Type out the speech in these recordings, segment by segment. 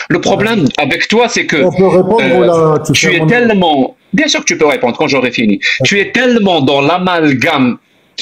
Le problème avec toi, c'est que On peut répondre ou là, tu tu fais es mon... tellement... Bien sûr que tu peux répondre quand j'aurai fini. Tu es tellement dans l'amalgame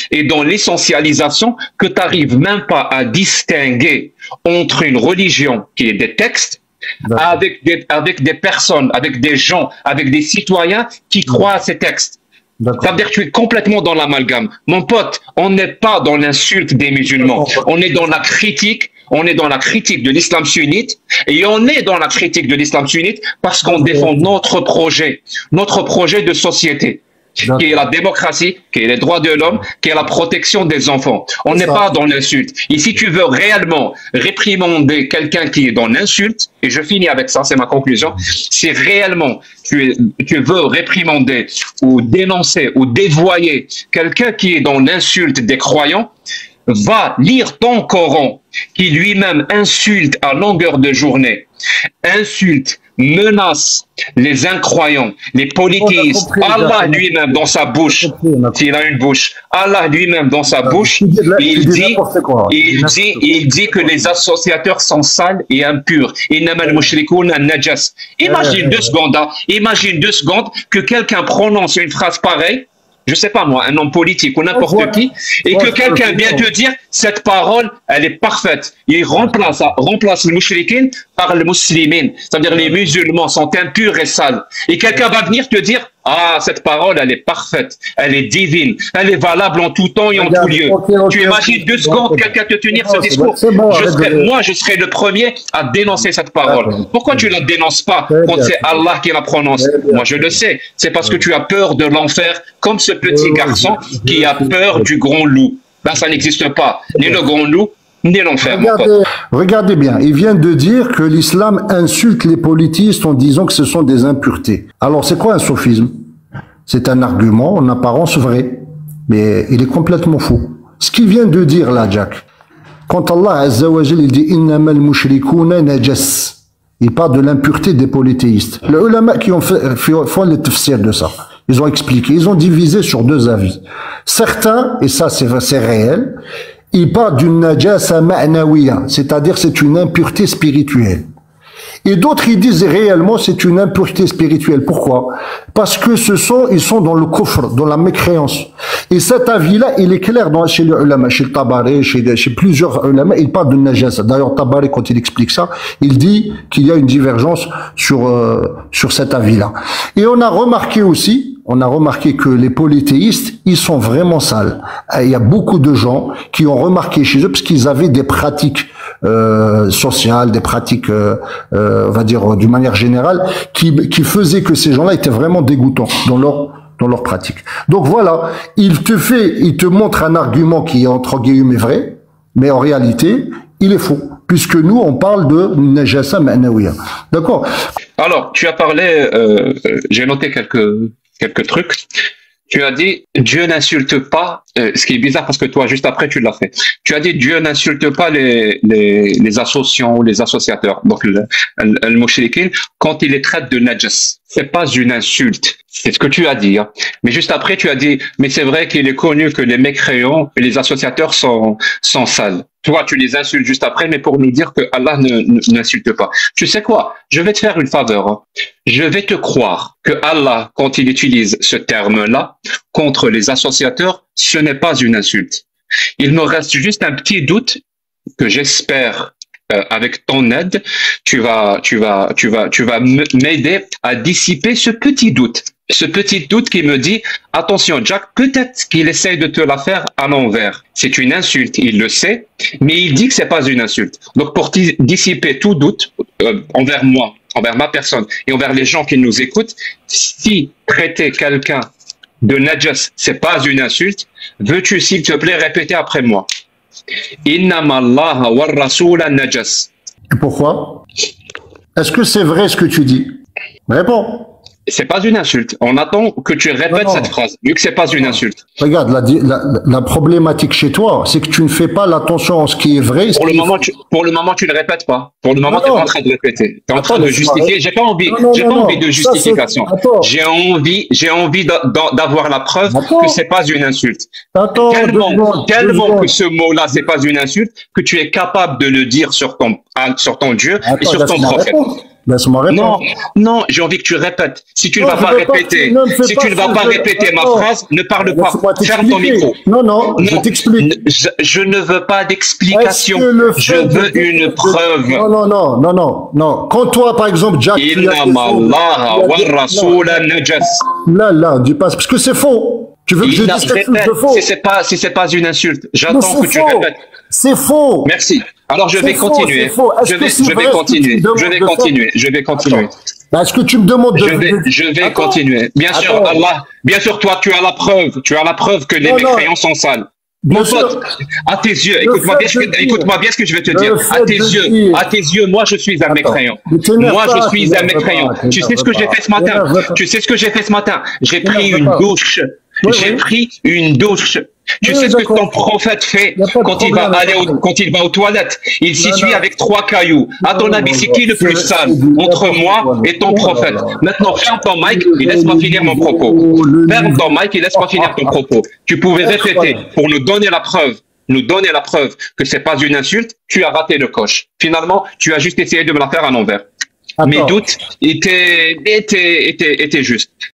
et dans l'essentialisation que tu n'arrives même pas à distinguer entre une religion qui est des textes D'accord. avec des personnes, avec des gens, avec des citoyens qui croient à ces textes. Ça D'accord. veut dire que tu es complètement dans l'amalgame. Mon pote, on n'est pas dans l'insulte des musulmans. On est dans la critique. On est dans la critique de l'islam sunnite. Et on est dans la critique de l'islam sunnite parce qu'on défend notre projet de société, qui est la démocratie, qui est les droits de l'homme, qui est la protection des enfants. On n'est pas dans l'insulte. Et si tu veux réellement réprimander quelqu'un qui est dans l'insulte, et je finis avec ça, c'est ma conclusion, si réellement tu veux réprimander ou dénoncer ou dévoyer quelqu'un qui est dans l'insulte des croyants, va lire ton Coran, qui lui-même insulte à longueur de journée, insulte, menace les incroyants, les polythéistes. Allah lui-même dans sa bouche, s'il a une bouche, Allah lui-même dans sa bouche, il dit que les associateurs sont sales et impurs. Imagine 2 secondes, imagine 2 secondes que quelqu'un prononce une phrase pareille, je sais pas moi, un homme politique ou n'importe qui, et que quelqu'un vient te dire, cette parole, elle est parfaite. Il remplace le mouchrikin par le muslimin. C'est-à-dire les musulmans sont impurs et sales. Et quelqu'un va venir te dire, ah, cette parole, elle est parfaite, elle est divine, elle est valable en tout temps et en tout lieu. Tu imagines 2 secondes quelqu'un te tenir ce discours. Moi, je serai le premier à dénoncer cette parole. Pourquoi tu ne la dénonces pas quand c'est Allah qui la prononce? Moi, je le sais. C'est parce que tu as peur de l'enfer, comme ce petit garçon qui a peur du grand loup. Ben, ça n'existe pas. Ni le grand loup, ni l'enfer. Regardez bien, il vient de dire que l'islam insulte les polythéistes en disant que ce sont des impuretés. Alors c'est quoi un sophisme? C'est un argument en apparence vrai, mais il est complètement faux. Ce qu'il vient de dire là, Jack, quand Allah Azza wa Jal, il dit « Innamal mushrikuna najas », il parle de l'impureté des polythéistes. Les ulama qui ont font le tafsir de ça, ils ont expliqué, ils ont divisé sur 2 avis. Certains, et ça c'est réel, il parle d'une najasa ma'nawiya, c'est-à-dire c'est une impureté spirituelle. Et d'autres, ils disent réellement c'est une impureté spirituelle. Pourquoi? Parce que ils sont dans le kufr, dans la mécréance. Et cet avis-là, il est clair chez les ulama, chez le Tabari, chez plusieurs ulama, il parle de najasa. D'ailleurs, Tabari, quand il explique ça, il dit qu'il y a une divergence sur cet avis-là. Et on a remarqué que les polythéistes, ils sont vraiment sales. Il y a beaucoup de gens qui ont remarqué chez eux, parce qu'ils avaient des pratiques sociales, des pratiques, on va dire, d'une manière générale, qui faisaient que ces gens-là étaient vraiment dégoûtants dans leur pratique. Donc voilà, il te montre un argument qui est entre guillemets vrai, mais en réalité, il est faux, puisque nous, on parle de najasa ma'nawiya. D'accord? Alors, tu as parlé, j'ai noté quelques trucs. Tu as dit Dieu n'insulte pas, ce qui est bizarre parce que toi juste après tu l'as fait. Tu as dit Dieu n'insulte pas les associants ou les associateurs, donc le mushrikin, quand il les traite de najas. C'est pas une insulte, c'est ce que tu as dit. Hein. Mais juste après tu as dit mais c'est vrai qu'il est connu que les mécréants et les associateurs sont sales. Toi, tu les insultes juste après, mais pour nous dire que Allah n'insulte pas. Tu sais quoi? Je vais te faire une faveur. Hein. Je vais te croire que Allah, quand il utilise ce terme-là contre les associateurs, ce n'est pas une insulte. Il me reste juste un petit doute que j'espère, avec ton aide, tu vas m'aider à dissiper ce petit doute. Ce petit doute qui me dit, attention Jack, peut-être qu'il essaye de te la faire à l'envers. C'est une insulte, il le sait, mais il dit que c'est pas une insulte. Donc pour dissiper tout doute envers moi, envers ma personne et envers les gens qui nous écoutent, si traiter quelqu'un de najas, c'est pas une insulte, veux-tu s'il te plaît répéter après moi? Innama Allah wa rasula najas. Et pourquoi? Est-ce que c'est vrai ce que tu dis? Réponds. C'est pas une insulte. On attend que tu répètes cette phrase, vu que c'est pas une insulte. Regarde, la problématique chez toi, c'est que tu ne fais pas l'attention à ce qui est vrai. Pour le moment, tu ne répètes pas. Pour le moment, tu es en train de répéter. Tu es en train de justifier. J'ai pas envie de justification. J'ai envie d'avoir la preuve que c'est pas une insulte. Tellement que ce mot-là, c'est pas une insulte, que tu es capable de le dire sur ton Dieu et sur ton prophète. Laisse-moi répondre. Non, j'ai envie que tu répètes. Si tu ne vas pas répéter, ma phrase, ne parle pas. Ferme ton micro. Non, je t'explique. Je ne veux pas d'explication. Je veux une preuve. Non. Quand toi, par exemple, Jack, là, dis pas, parce que c'est faux. Tu veux que je dise quelque chose de faux? Si c'est pas une insulte, j'attends que tu répètes. C'est faux. Merci. Alors je vais continuer. Je vais continuer. Est-ce que tu me demandes de... Je vais continuer. Bien sûr, toi, tu as la preuve que les mécréants sont sales. Mon pote, à tes yeux, écoute-moi bien ce que je vais te dire. À tes yeux, moi je suis un mécréant. Tu sais ce que j'ai fait ce matin? J'ai pris une douche. Tu sais ce que ton prophète fait quand il va aux toilettes? Il s'essuie avec 3 cailloux. À ton avis, c'est qui le plus sale entre moi et ton prophète? Maintenant, ferme ton mic et laisse-moi finir mon propos. Ferme ton mic et laisse-moi finir ton propos. Tu pouvais répéter pour nous donner la preuve que c'est pas une insulte. Tu as raté le coche. Finalement, tu as juste essayé de me la faire à l'envers. Mes doutes étaient justes.